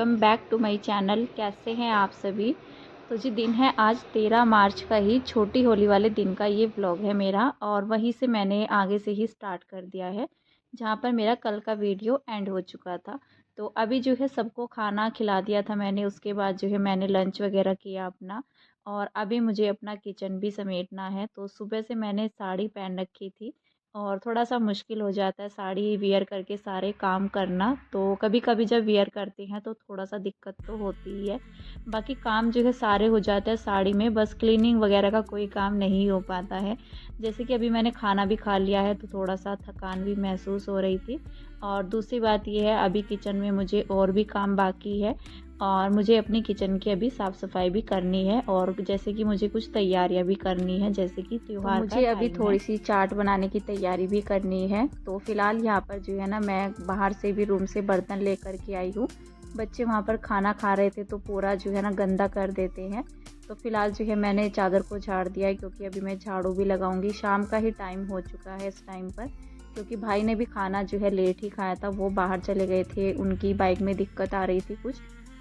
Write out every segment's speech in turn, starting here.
Welcome back to my channel. कैसे हैं आप सभी। तो जी दिन है आज 13 मार्च का ही, छोटी होली वाले दिन का ये व्लॉग है मेरा, और वहीं से मैंने आगे से ही स्टार्ट कर दिया है जहाँ पर मेरा कल का वीडियो एंड हो चुका था। तो अभी जो है सबको खाना खिला दिया था मैंने, उसके बाद जो है मैंने लंच वगैरह किया अपना, और अभी मुझे अपना किचन भी समेटना है। तो सुबह से मैंने साड़ी पहन रखी थी और थोड़ा-सा मुश्किल हो जाता है साड़ी वियर करके सारे काम करना, तो कभी-कभी जब वियर करते हैं तो थोड़ा-सा दिक्कत तो होती ही है। बाकी काम जो है सारे हो जाते हैं साड़ी में, बस क्लीनिंग वगैरह का कोई काम नहीं हो पाता है। जैसे कि अभी मैंने खाना भी खा लिया है तो थोड़ा-सा थकान भी महसूस हो रही थी, और दूसरी बात ये है अभी किचन में मुझे और भी काम बाकी है, और मुझे अपनी किचन की अभी साफ़-सफ़ाई भी करनी है, और जैसे कि मुझे कुछ तैयारियां भी करनी है, जैसे कि त्योहार का मुझे अभी टाइम है। थोड़ी सी चाट बनाने की तैयारी भी करनी है। तो फ़िलहाल यहाँ पर जो है ना, मैं बाहर से भी रूम से बर्तन लेकर के आई हूँ। बच्चे वहाँ पर खाना खा रहे थे तो पूरा जो है ना गंदा कर देते हैं। तो फ़िलहाल जो है मैंने चादर को झाड़ दिया है, क्योंकि अभी मैं झाड़ू भी लगाऊंगी। शाम का ही टाइम हो चुका है इस टाइम पर, क्योंकि भाई ने भी खाना जो है लेट ही खाया था। वो बाहर चले गए थे, उनकी बाइक में दिक्कत आ रही थी कुछ,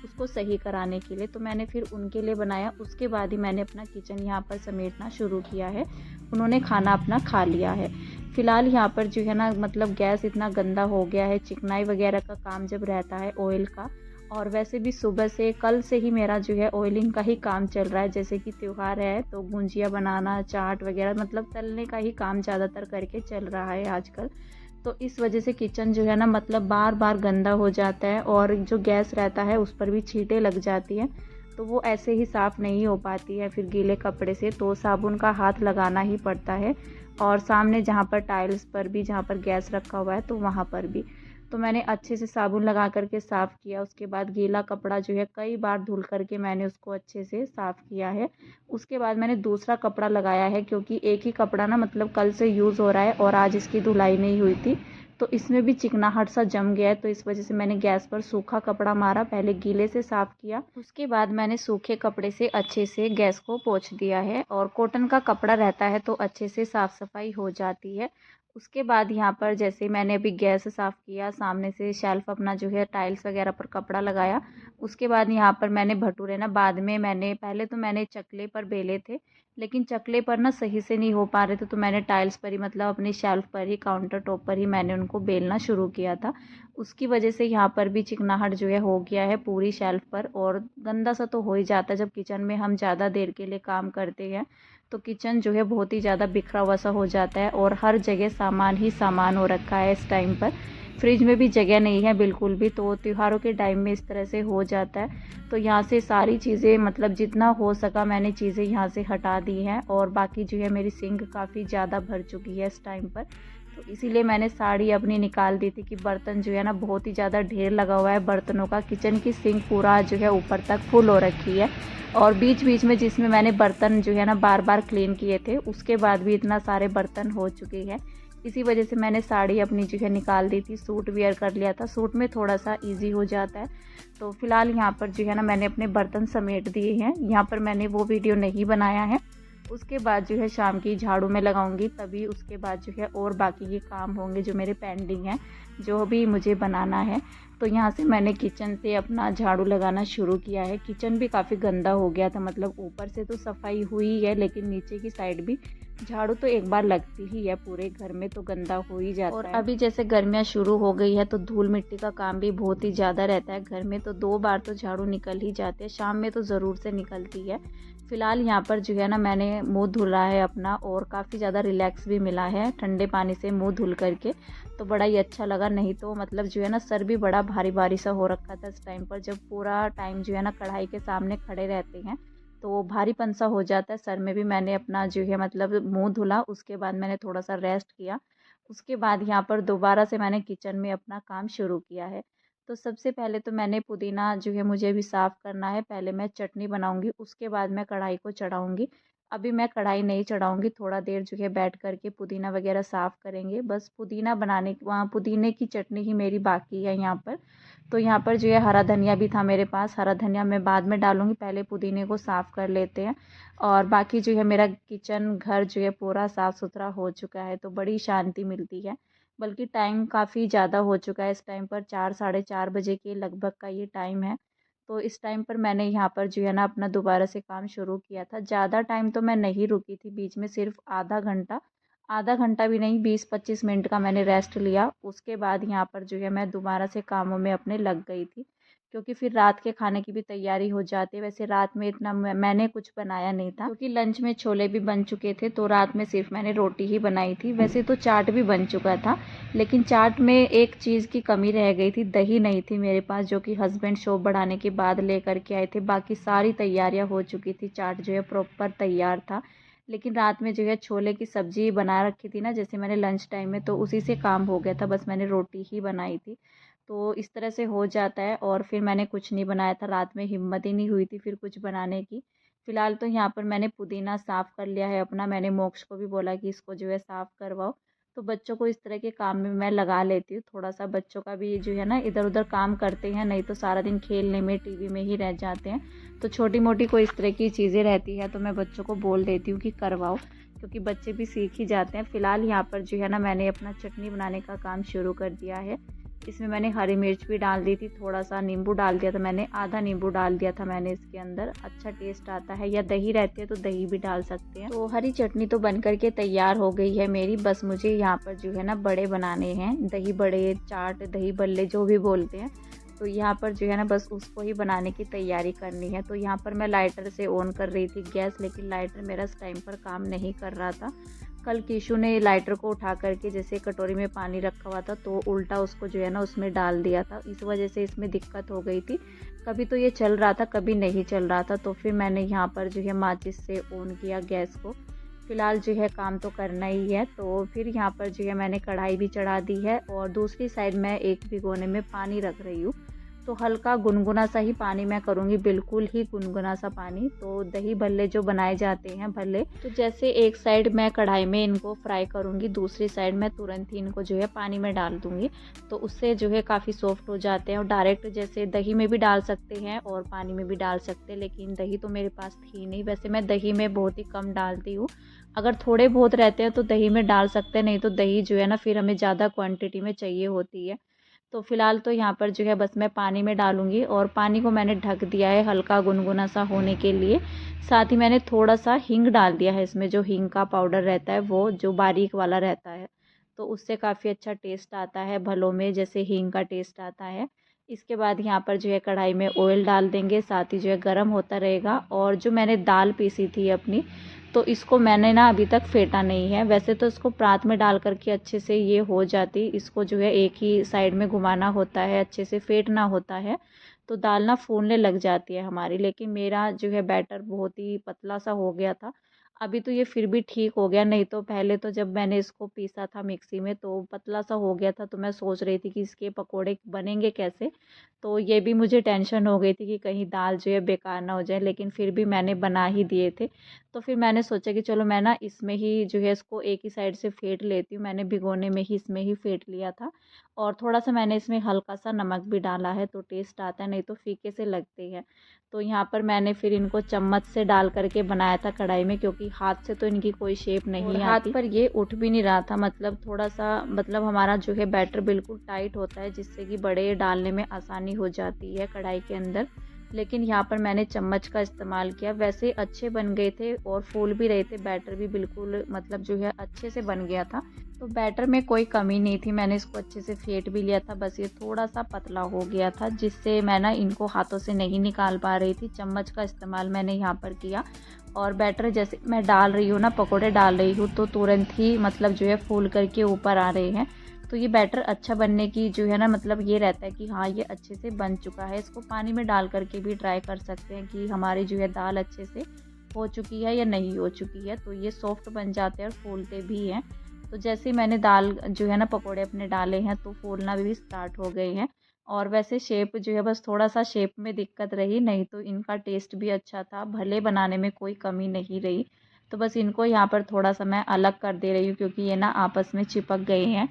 उसको सही कराने के लिए। तो मैंने फिर उनके लिए बनाया, उसके बाद ही मैंने अपना किचन यहाँ पर समेटना शुरू किया है। उन्होंने खाना अपना खा लिया है। फ़िलहाल यहाँ पर जो है ना, मतलब गैस इतना गंदा हो गया है, चिकनाई वगैरह का काम जब रहता है ऑयल का, और वैसे भी सुबह से कल से ही मेरा जो है ऑयलिंग का ही काम चल रहा है। जैसे कि त्योहार है तो गुंजिया बनाना, चाट वगैरह, मतलब तलने का ही काम ज़्यादातर करके चल रहा है आजकल। तो इस वजह से किचन जो है ना, मतलब बार बार गंदा हो जाता है, और जो गैस रहता है उस पर भी छींटे लग जाती हैं। तो वो ऐसे ही साफ़ नहीं हो पाती है फिर गीले कपड़े से, तो साबुन का हाथ लगाना ही पड़ता है। और सामने जहाँ पर टाइल्स पर भी, जहाँ पर गैस रखा हुआ है, तो वहाँ पर भी। तो मैंने अच्छे से साबुन लगा करके साफ़ किया। उसके बाद गीला कपड़ा जो है कई बार धुल करके मैंने उसको अच्छे से साफ़ किया है। उसके बाद मैंने दूसरा कपड़ा लगाया है, क्योंकि एक ही कपड़ा ना, मतलब कल से यूज़ हो रहा है और आज इसकी धुलाई नहीं हुई थी, तो इसमें भी चिकनाहट सा जम गया है। तो इस वजह से मैंने गैस पर सूखा कपड़ा मारा, पहले गीले से साफ़ किया, उसके बाद मैंने सूखे कपड़े से अच्छे से गैस को पोंछ दिया है। और कॉटन का कपड़ा रहता है तो अच्छे से साफ़ सफाई हो जाती है। उसके बाद यहाँ पर जैसे मैंने अभी गैस साफ़ किया, सामने से शेल्फ अपना जो है टाइल्स वगैरह पर कपड़ा लगाया। उसके बाद यहाँ पर मैंने भटूरे ना, बाद में मैंने, पहले तो मैंने चकले पर बेले थे, लेकिन चकले पर ना सही से नहीं हो पा रहे थे, तो मैंने टाइल्स पर ही, मतलब अपनी शेल्फ पर ही, काउंटर टॉप पर ही मैंने उनको बेलना शुरू किया था। उसकी वजह से यहाँ पर भी चिकनाहट जो है हो गया है पूरी शेल्फ पर, और गंदा सा तो हो ही जाता है जब किचन में हम ज़्यादा देर के लिए काम करते हैं। तो किचन जो है बहुत ही ज़्यादा बिखरा हुआ सा हो जाता है, और हर जगह सामान ही सामान हो रखा है इस टाइम पर। फ्रिज में भी जगह नहीं है बिल्कुल भी, तो त्योहारों के टाइम में इस तरह से हो जाता है। तो यहाँ से सारी चीज़ें, मतलब जितना हो सका मैंने चीज़ें यहाँ से हटा दी हैं, और बाकी जो है मेरी सिंक काफ़ी ज़्यादा भर चुकी है इस टाइम पर। तो इसीलिए मैंने साड़ी अपनी निकाल दी थी कि बर्तन जो है ना, बहुत ही ज़्यादा ढेर लगा हुआ है बर्तनों का। किचन की सिंक पूरा जो है ऊपर तक फुल हो रखी है, और बीच बीच में जिसमें मैंने बर्तन जो है ना बार बार क्लीन किए थे, उसके बाद भी इतना सारे बर्तन हो चुके हैं। इसी वजह से मैंने साड़ी अपनी जो है निकाल दी थी, सूट वियर कर लिया था। सूट में थोड़ा सा इजी हो जाता है। तो फिलहाल यहाँ पर जो है ना, मैंने अपने बर्तन समेट दिए हैं। यहाँ पर मैंने वो वीडियो नहीं बनाया है। उसके बाद जो है शाम की झाड़ू में लगाऊंगी, तभी उसके बाद जो है और बाकी के काम होंगे जो मेरे पेंडिंग हैं, जो भी मुझे बनाना है। तो यहाँ से मैंने किचन से अपना झाड़ू लगाना शुरू किया है। किचन भी काफ़ी गंदा हो गया था, मतलब ऊपर से तो सफाई हुई है, लेकिन नीचे की साइड भी झाड़ू तो एक बार लगती ही है, पूरे घर में तो गंदा हो ही जाता है। और अभी जैसे गर्मियाँ शुरू हो गई है तो धूल मिट्टी का काम भी बहुत ही ज़्यादा रहता है घर में, तो 2 बार तो झाड़ू निकल ही जाते हैं, शाम में तो ज़रूर से निकलती है। फिलहाल यहाँ पर जो है ना, मैंने मुंह धुला है अपना, और काफ़ी ज़्यादा रिलैक्स भी मिला है ठंडे पानी से मुंह धुल करके, तो बड़ा ही अच्छा लगा। नहीं तो मतलब जो है ना, सर भी बड़ा भारी भारी सा हो रखा था इस टाइम पर, जब पूरा टाइम जो है ना कढ़ाई के सामने खड़े रहते हैं तो भारीपन सा हो जाता है सर में भी। मैंने अपना जो है मतलब मुंह धुला, उसके बाद मैंने थोड़ा सा रेस्ट किया। उसके बाद यहाँ पर दोबारा से मैंने किचन में अपना काम शुरू किया है। तो सबसे पहले तो मैंने पुदीना जो है मुझे भी साफ़ करना है। पहले मैं चटनी बनाऊंगी, उसके बाद मैं कढ़ाई को चढ़ाऊंगी। अभी मैं कढ़ाई नहीं चढ़ाऊंगी, थोड़ा देर जो है बैठ करके पुदीना वगैरह साफ़ करेंगे। बस पुदीना बनाने, वहाँ पुदीने की चटनी ही मेरी बाकी है यहाँ पर। तो यहाँ पर जो है हरा धनिया भी था मेरे पास, हरा धनिया मैं बाद में डालूंगी, पहले पुदीने को साफ़ कर लेते हैं। और बाकी जो है मेरा किचन घर जो है पूरा साफ़ सुथरा हो चुका है, तो बड़ी शांति मिलती है। बल्कि टाइम काफ़ी ज़्यादा हो चुका है इस टाइम पर, 4 साढ़े 4 बजे के लगभग का ये टाइम है। तो इस टाइम पर मैंने यहाँ पर जो है ना अपना दोबारा से काम शुरू किया था। ज़्यादा टाइम तो मैं नहीं रुकी थी, बीच में सिर्फ आधा घंटा भी नहीं, 20-25 मिनट का मैंने रेस्ट लिया। उसके बाद यहाँ पर जो है मैं दोबारा से कामों में अपने लग गई थी, क्योंकि फिर रात के खाने की भी तैयारी हो जाती है। वैसे रात में इतना मैंने कुछ बनाया नहीं था, क्योंकि लंच में छोले भी बन चुके थे, तो रात में सिर्फ मैंने रोटी ही बनाई थी। वैसे तो चाट भी बन चुका था, लेकिन चाट में एक चीज़ की कमी रह गई थी, दही नहीं थी मेरे पास, जो कि हस्बैंड शॉप बढ़ाने के बाद लेकर के आए थे। बाकी सारी तैयारियां हो चुकी थी, चाट जो है प्रॉपर तैयार था। लेकिन रात में जो है छोले की सब्जी बना रखी थी ना, जैसे मैंने लंच टाइम में, तो उसी से काम हो गया था, बस मैंने रोटी ही बनाई थी। तो इस तरह से हो जाता है। और फिर मैंने कुछ नहीं बनाया था, रात में हिम्मत ही नहीं हुई थी फिर कुछ बनाने की। फिलहाल तो यहाँ पर मैंने पुदीना साफ़ कर लिया है अपना। मैंने मोक्ष को भी बोला कि इसको जो है साफ़ करवाओ। तो बच्चों को इस तरह के काम में मैं लगा लेती हूँ, थोड़ा सा बच्चों का भी जो है ना इधर उधर काम करते हैं, नहीं तो सारा दिन खेलने में टीवी में ही रह जाते हैं। तो छोटी मोटी कोई इस तरह की चीज़ें रहती है तो मैं बच्चों को बोल देती हूँ कि करवाओ, क्योंकि बच्चे भी सीख ही जाते हैं। फ़िलहाल यहाँ पर जो है ना मैंने अपना चटनी बनाने का काम शुरू कर दिया है। इसमें मैंने हरी मिर्च भी डाल दी थी, थोड़ा सा नींबू डाल दिया था मैंने, आधा नींबू डाल दिया था मैंने इसके अंदर। अच्छा टेस्ट आता है, या दही रहती है तो दही भी डाल सकते हैं। तो हरी चटनी तो बन करके तैयार हो गई है मेरी। बस मुझे यहाँ पर जो है ना बड़े बनाने हैं, दही बड़े, चाट, दही बल्ले जो भी बोलते हैं। तो यहाँ पर जो है ना बस उसको ही बनाने की तैयारी करनी है। तो यहाँ पर मैं लाइटर से ऑन कर रही थी गैस, लेकिन लाइटर मेरा इस टाइम पर काम नहीं कर रहा था। कल कीशु ने लाइटर को उठा करके, जैसे कटोरी में पानी रखा हुआ था, तो उल्टा उसको जो है ना उसमें डाल दिया था। इस वजह से इसमें दिक्कत हो गई थी, कभी तो ये चल रहा था कभी नहीं चल रहा था। तो फिर मैंने यहाँ पर जो है माचिस से ऑन किया गैस को। फिलहाल जो है काम तो करना ही है। तो फिर यहाँ पर जो है मैंने कढ़ाई भी चढ़ा दी है, और दूसरी साइड मैं एक भिगोने में पानी रख रही हूँ। तो हल्का गुनगुना सा ही पानी मैं करूँगी, बिल्कुल ही गुनगुना सा पानी। तो दही भल्ले जो बनाए जाते हैं भल्ले, तो जैसे एक साइड मैं कढ़ाई में इनको फ्राई करूँगी, दूसरी साइड मैं तुरंत ही इनको जो है पानी में डाल दूँगी। तो उससे जो है काफ़ी सॉफ्ट हो जाते हैं। और डायरेक्ट जैसे दही में भी डाल सकते हैं और पानी में भी डाल सकते हैं, लेकिन दही तो मेरे पास थी नहीं। वैसे मैं दही में बहुत ही कम डालती हूँ, अगर थोड़े बहुत रहते हैं तो दही में डाल सकते हैं, नहीं तो दही जो है ना फिर हमें ज़्यादा क्वांटिटी में चाहिए होती है। तो फ़िलहाल तो यहाँ पर जो है बस मैं पानी में डालूँगी, और पानी को मैंने ढक दिया है हल्का गुनगुना सा होने के लिए। साथ ही मैंने थोड़ा सा हींग डाल दिया है इसमें, जो हींग का पाउडर रहता है वो जो बारीक वाला रहता है, तो उससे काफ़ी अच्छा टेस्ट आता है भलों में, जैसे हींग का टेस्ट आता है। इसके बाद यहाँ पर जो है कढ़ाई में ऑयल डाल देंगे, साथ ही जो है गर्म होता रहेगा। और जो मैंने दाल पीसी थी अपनी, तो इसको मैंने ना अभी तक फेंटा नहीं है। वैसे तो इसको परात में डाल करके अच्छे से ये हो जाती, इसको जो है एक ही साइड में घुमाना होता है, अच्छे से फेंटना होता है, तो दाल ना फूलने लग जाती है हमारी। लेकिन मेरा जो है बैटर बहुत ही पतला सा हो गया था। अभी तो ये फिर भी ठीक हो गया, नहीं तो पहले तो जब मैंने इसको पीसा था मिक्सी में तो पतला सा हो गया था। तो मैं सोच रही थी कि इसके पकोड़े बनेंगे कैसे, तो ये भी मुझे टेंशन हो गई थी कि कहीं दाल जो है बेकार ना हो जाए। लेकिन फिर भी मैंने बना ही दिए थे। तो फिर मैंने सोचा कि चलो मैं ना इसमें ही जो है इसको एक ही साइड से फेंट लेती हूँ। मैंने भिगोने में ही इसमें ही फेंट लिया था, और थोड़ा सा मैंने इसमें हल्का सा नमक भी डाला है, तो टेस्ट आता है, नहीं तो फीके से लगते हैं। तो यहाँ पर मैंने फिर इनको चम्मच से डाल करके बनाया था कढ़ाई में, क्योंकि हाथ से तो इनकी कोई शेप नहीं आती, हाथ पर ये उठ भी नहीं रहा था। मतलब थोड़ा सा, मतलब हमारा जो है बैटर बिल्कुल टाइट होता है, जिससे कि बड़े डालने में आसानी हो जाती है कढ़ाई के अंदर। लेकिन यहाँ पर मैंने चम्मच का इस्तेमाल किया, वैसे अच्छे बन गए थे और फूल भी रहे थे। बैटर भी बिल्कुल मतलब जो है अच्छे से बन गया था, तो बैटर में कोई कमी नहीं थी। मैंने इसको अच्छे से फेंट भी लिया था, बस ये थोड़ा सा पतला हो गया था, जिससे मैं ना इनको हाथों से नहीं निकाल पा रही थी। चम्मच का इस्तेमाल मैंने यहाँ पर किया, और बैटर जैसे मैं डाल रही हूँ ना, पकोड़े डाल रही हूँ, तो तुरंत ही मतलब जो है फूल करके ऊपर आ रहे हैं। तो ये बैटर अच्छा बनने की जो है ना मतलब ये रहता है कि हाँ ये अच्छे से बन चुका है। इसको पानी में डाल करके भी ट्राई कर सकते हैं कि हमारी जो है दाल अच्छे से हो चुकी है या नहीं हो चुकी है। तो ये सॉफ्ट बन जाते हैं और फूलते भी हैं। तो जैसे ही मैंने दाल जो है ना पकोड़े अपने डाले हैं, तो फूलना भी स्टार्ट हो गए हैं। और वैसे शेप जो है बस थोड़ा सा शेप में दिक्कत रही, नहीं तो इनका टेस्ट भी अच्छा था, भले बनाने में कोई कमी नहीं रही। तो बस इनको यहाँ पर थोड़ा सा मैं अलग कर दे रही हूँ, क्योंकि ये ना आपस में चिपक गए हैं।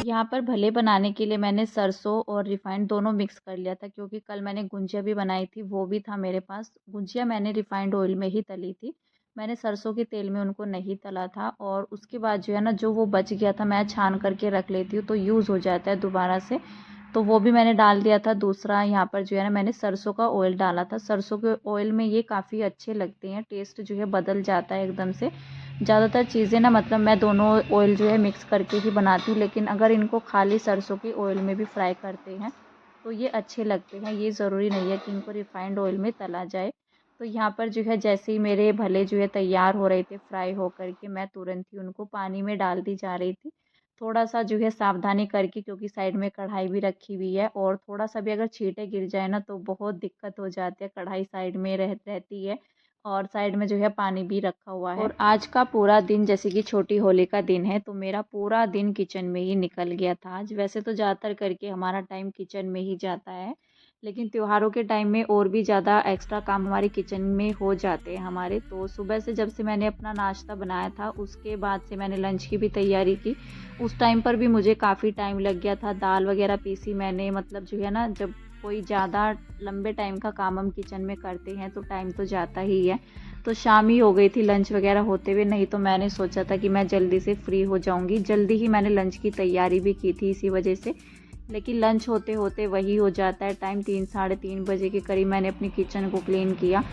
यहाँ पर भले बनाने के लिए मैंने सरसों और रिफाइंड दोनों मिक्स कर लिया था, क्योंकि कल मैंने गुंजिया भी बनाई थी, वो भी था मेरे पास। गुंजिया मैंने रिफाइंड ऑयल में ही तली थी, मैंने सरसों के तेल में उनको नहीं तला था। और उसके बाद जो है ना, जो वो बच गया था मैं छान करके रख लेती हूँ तो यूज़ हो जाता है दोबारा से, तो वो भी मैंने डाल दिया था। दूसरा यहाँ पर जो है ना, मैंने सरसों का ऑयल डाला था। सरसों के ऑयल में ये काफ़ी अच्छे लगते हैं, टेस्ट जो है बदल जाता है एकदम से। ज़्यादातर चीज़ें ना, मतलब मैं दोनों ऑयल जो है मिक्स करके ही बनाती हूँ, लेकिन अगर इनको खाली सरसों के ऑयल में भी फ्राई करते हैं तो ये अच्छे लगते हैं। ये ज़रूरी नहीं है कि इनको रिफाइंड ऑयल में तला जाए। तो यहाँ पर जो है, जैसे ही मेरे भले जो है तैयार हो रहे थे फ्राई हो कर के, मैं तुरंत ही उनको पानी में डाल दी जा रही थी। थोड़ा-सा जो है सावधानी करके, क्योंकि साइड में कढ़ाई भी रखी हुई है, और थोड़ा-सा भी अगर छींटे गिर जाए ना तो बहुत दिक्कत हो जाती है। कढ़ाई साइड में रहती है और साइड में जो है पानी भी रखा हुआ है। और आज का पूरा दिन, जैसे कि छोटी होली का दिन है, तो मेरा पूरा दिन किचन में ही निकल गया था आज। वैसे तो ज़्यादातर करके हमारा टाइम किचन में ही जाता है, लेकिन त्योहारों के टाइम में और भी ज़्यादा एक्स्ट्रा काम हमारे किचन में हो जाते हैं हमारे। तो सुबह से जब से मैंने अपना नाश्ता बनाया था, उसके बाद से मैंने लंच की भी तैयारी की। उस टाइम पर भी मुझे काफ़ी टाइम लग गया था। दाल वगैरह पीसी मैंने, मतलब जो है ना, जब कोई ज़्यादा लंबे टाइम का काम हम किचन में करते हैं तो टाइम तो जाता ही है। तो शाम ही हो गई थी लंच वगैरह होते हुए, नहीं तो मैंने सोचा था कि मैं जल्दी से फ्री हो जाऊंगी। जल्दी ही मैंने लंच की तैयारी भी की थी इसी वजह से, लेकिन लंच होते होते वही हो जाता है टाइम। 3 साढ़े 3 बजे के करीब मैंने अपनी किचन को क्लीन किया।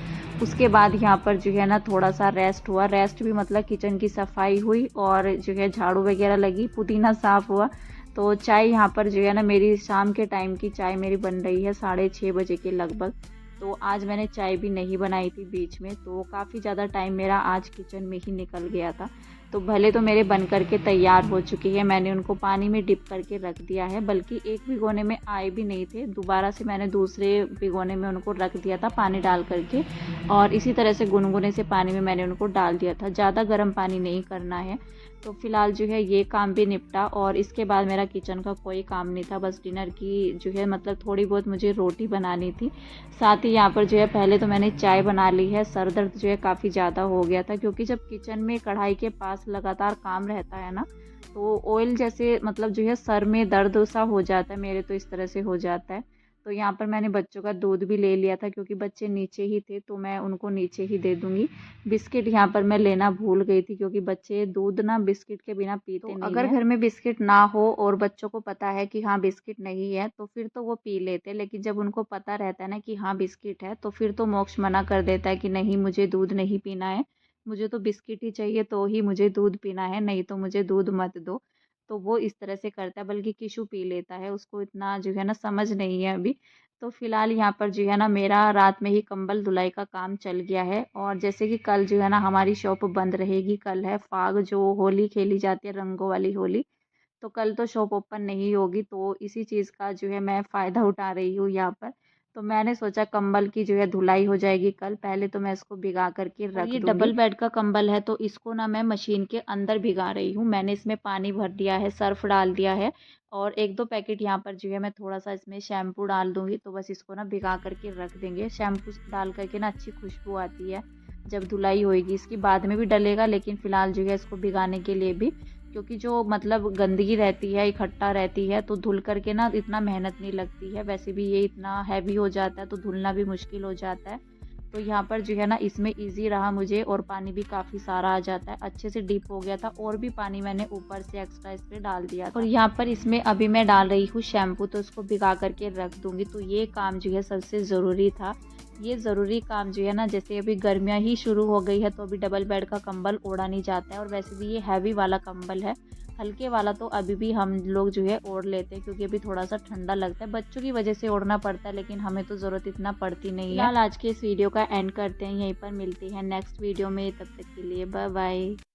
उसके बाद यहाँ पर जो है ना, थोड़ा सा रेस्ट हुआ। रेस्ट भी मतलब किचन की सफाई हुई और जो है झाड़ू वगैरह लगी, पुदीना साफ़ हुआ। तो चाय यहाँ पर जो है ना, मेरी शाम के टाइम की चाय मेरी बन रही है 6:30 बजे के लगभग। तो आज मैंने चाय भी नहीं बनाई थी बीच में, तो काफ़ी ज़्यादा टाइम मेरा आज किचन में ही निकल गया था। तो भले तो मेरे बन करके तैयार हो चुकी है, मैंने उनको पानी में डिप करके रख दिया है, बल्कि एक भिगोने में आए भी नहीं थे, दोबारा से मैंने दूसरे भिगोने में उनको रख दिया था पानी डाल करके। और इसी तरह से गुनगुने से पानी में मैंने उनको डाल दिया था, ज़्यादा गर्म पानी नहीं करना है। तो फ़िलहाल जो है ये काम भी निपटा, और इसके बाद मेरा किचन का कोई काम नहीं था। बस डिनर की जो है, मतलब थोड़ी बहुत मुझे रोटी बनानी थी। साथ ही यहाँ पर जो है, पहले तो मैंने चाय बना ली है। सर दर्द जो है काफ़ी ज़्यादा हो गया था, क्योंकि जब किचन में कढ़ाई के पास लगातार काम रहता है ना, तो ऑयल जैसे मतलब जो है सर में दर्द सा हो जाता है, मेरे तो इस तरह से हो जाता है। तो यहाँ पर मैंने बच्चों का दूध भी ले लिया था, क्योंकि बच्चे नीचे ही थे तो मैं उनको नीचे ही दे दूँगी। बिस्किट यहाँ पर मैं लेना भूल गई थी, क्योंकि बच्चे दूध ना बिस्किट के बिना पीते नहीं अगर घर में बिस्किट ना हो और बच्चों को पता है कि हाँ बिस्किट नहीं है, तो फिर तो वो पी लेते, लेकिन जब उनको पता रहता है ना कि हाँ बिस्किट है, तो फिर तो मोक्ष मना कर देता है कि नहीं, मुझे दूध नहीं पीना है, मुझे तो बिस्किट ही चाहिए, तो ही मुझे दूध पीना है, नहीं तो मुझे दूध मत दो। तो वो इस तरह से करता है, बल्कि किशु पी लेता है, उसको इतना जो है ना समझ नहीं है अभी। तो फिलहाल यहाँ पर जो है ना, मेरा रात में ही कंबल धुलाई का काम चल गया है। और जैसे कि कल जो है ना, हमारी शॉप बंद रहेगी। कल है फाग, जो होली खेली जाती है, रंगों वाली होली। तो कल तो शॉप ओपन नहीं होगी, तो इसी चीज़ का जो है मैं फ़ायदा उठा रही हूँ यहाँ पर। तो मैंने सोचा कंबल की जो है धुलाई हो जाएगी कल, पहले तो मैं इसको भिगा करके रख दूँगी। ये डबल बेड का कंबल है, तो इसको ना मैं मशीन के अंदर भिगा रही हूँ। मैंने इसमें पानी भर दिया है, सर्फ़ डाल दिया है, और 1-2 पैकेट यहाँ पर जो है मैं थोड़ा-सा इसमें शैम्पू डाल दूँगी, तो बस इसको ना भिगा करके रख देंगे। शैम्पू डाल करके ना अच्छी खुशबू आती है। जब धुलाई होएगी इसकी, बाद में भी डलेगा, लेकिन फ़िलहाल जो है इसको भिगाने के लिए भी, क्योंकि जो मतलब गंदगी रहती है, इकट्ठा रहती है, तो धुल करके ना इतना मेहनत नहीं लगती है। वैसे भी ये इतना हैवी हो जाता है तो धुलना भी मुश्किल हो जाता है। तो यहाँ पर जो है ना, इसमें ईज़ी रहा मुझे, और पानी भी काफ़ी सारा आ जाता है, अच्छे से डीप हो गया था, और भी पानी मैंने ऊपर से एक्स्ट्रा इस पे डाल दिया था। और यहाँ पर इसमें अभी मैं डाल रही हूँ शैम्पू, तो इसको भिगा करके रख दूँगी। तो ये काम जो है सबसे ज़रूरी था। ये ज़रूरी काम जो है ना, जैसे अभी गर्मियाँ ही शुरू हो गई है, तो अभी डबल बेड का कंबल ओढ़ा नहीं जाता है, और वैसे भी ये हैवी वाला कंबल है। हल्के वाला तो अभी भी हम लोग जो है ओढ़ लेते हैं, क्योंकि अभी थोड़ा सा ठंडा लगता है, बच्चों की वजह से ओढ़ना पड़ता है, लेकिन हमें तो ज़रूरत इतना पड़ती नहीं है। फिलहाल आज के इस वीडियो का एंड करते हैं, यहीं पर मिलते हैं नेक्स्ट वीडियो में, तब तक के लिए बाय बाय।